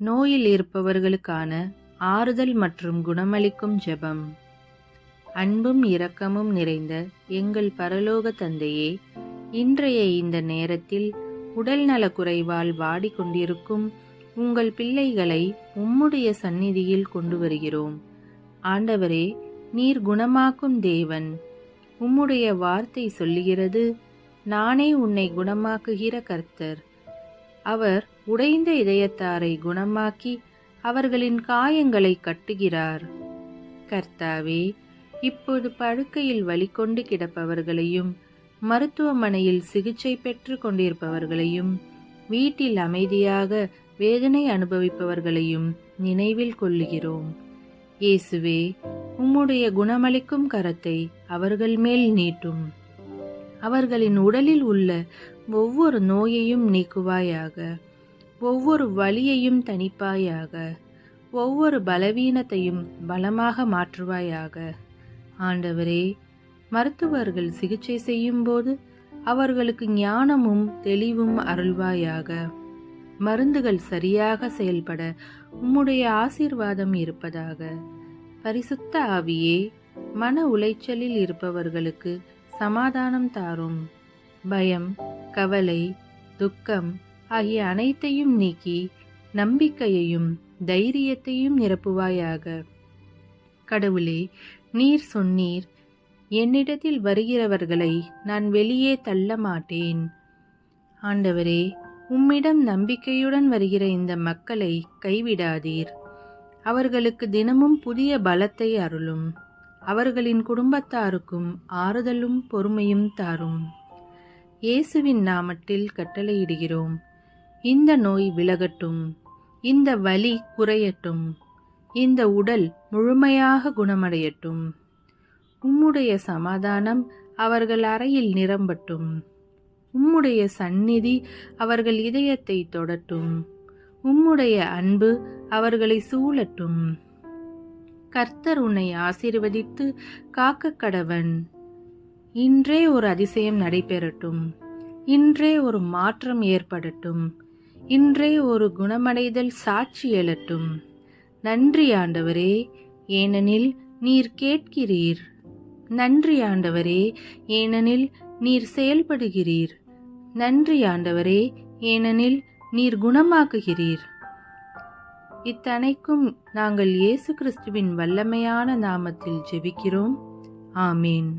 நோயில் இருப்பவர்களுக்கான ஆறுதல் மற்றும் குணமளிக்கும் ஜெபம். அன்பும் இரக்கமும் நிறைந்த எங்கள் பரலோக தந்தையே, இன்றைய இந்த நேரத்தில் உடல் நலக்குறைவால் வாடிக்கொண்டிருக்கும் உங்கள் பிள்ளைகளை உம்முடைய சந்நிதியில் கொண்டு வருகிறோம். ஆண்டவரே, நீர் குணமாக்கும் தேவன். உம்முடைய வார்த்தை சொல்லுகிறது, நானே உன்னை குணமாக்குகிற கர்த்தர். அவர் உடைந்த இதயத்தாரை குணமாக்கி அவர்களின் காயங்களை கட்டுகிறார். கர்த்தாவே, இப்போது படுக்கையில் வலிகொண்டு கிடப்பவர்களையும், மருத்துவமனையில் சிகிச்சை பெற்று கொண்டிருப்பவர்களையும், வீட்டில் அமைதியாக வேதனை அனுபவிப்பவர்களையும் நினைவில் கொள்ளுகிறோம். இயேசுவே, உம்முடைய குணமளிக்கும் கரத்தை அவர்கள் மேல் நீட்டும். அவர்களின் உடலில் உள்ள ஒவ்வொரு நோயையும் நீக்குவாயாக. ஒவ்வொரு வலியையும் தணிப்பாயாக. ஒவ்வொரு பலவீனத்தையும் பலமாக மாற்றுவாயாக. ஆண்டவரே, மருத்துவர்கள் சிகிச்சை செய்யும் போது அவர்களுக்கு ஞானமும் தெளிவும் அருள்வாயாக. மருந்துகள் சரியாக செயல்பட உம்முடைய ஆசீர்வாதம் இருப்பதாக. பரிசுத்த ஆவியே, மன உளைச்சலில் இருப்பவர்களுக்கு சமாதானம் தாரும். பயம், கவலை, துக்கம் ஆகிய அனைத்தையும் நீக்கி நம்பிக்கையையும் தைரியத்தையும் நிரப்புவாயாக. கடவுளே, நீர் சொன்னீர், என்னிடத்தில் வருகிறவர்களை நான் வெளியே தள்ள மாட்டேன். ஆண்டவரே, உம்மிடம் நம்பிக்கையுடன் வருகிற இந்த மக்களை கைவிடாதீர். அவர்களுக்கு தினமும் புதிய பலத்தை அருளும். அவர்களின் குடும்பத்தாருக்கும் ஆறுதலும் பொறுமையும் தாரும். இயேசுவின் நாமத்தில் கட்டளையிடுகிறோம். இந்த நோய் விலகட்டும். இந்த வலி குறையட்டும். இந்த உடல் முழுமையாக குணமடையட்டும். உம்முடைய சமாதானம் அவர்கள் அறையில் நிரம்பட்டும். உம்முடைய சந்நிதி அவர்கள் இதயத்தை தொடட்டும். உம்முடைய அன்பு அவர்களை சூழட்டும். கர்த்தர் உன்னை ஆசீர்வதித்து காக்க கடவன். இன்றே ஒரு அதிசயம் நடைபெறட்டும். இன்றே ஒரு மாற்றம் ஏற்படட்டும். இன்றே ஒரு குணமடைதல் சாட்சி எழட்டும். நன்றி ஆண்டவரே, ஏனெனில் நீர் கேட்கிறீர். நன்றி ஆண்டவரே, ஏனெனில் நீர் செயல்படுகிறீர். நன்றி ஆண்டவரே, ஏனெனில் நீர் குணமாக்குகிறீர். இத்தனைக்கும் நாங்கள் இயேசு கிறிஸ்துவின் வல்லமையான நாமத்தில் ஜெபிக்கிறோம். ஆமீன்.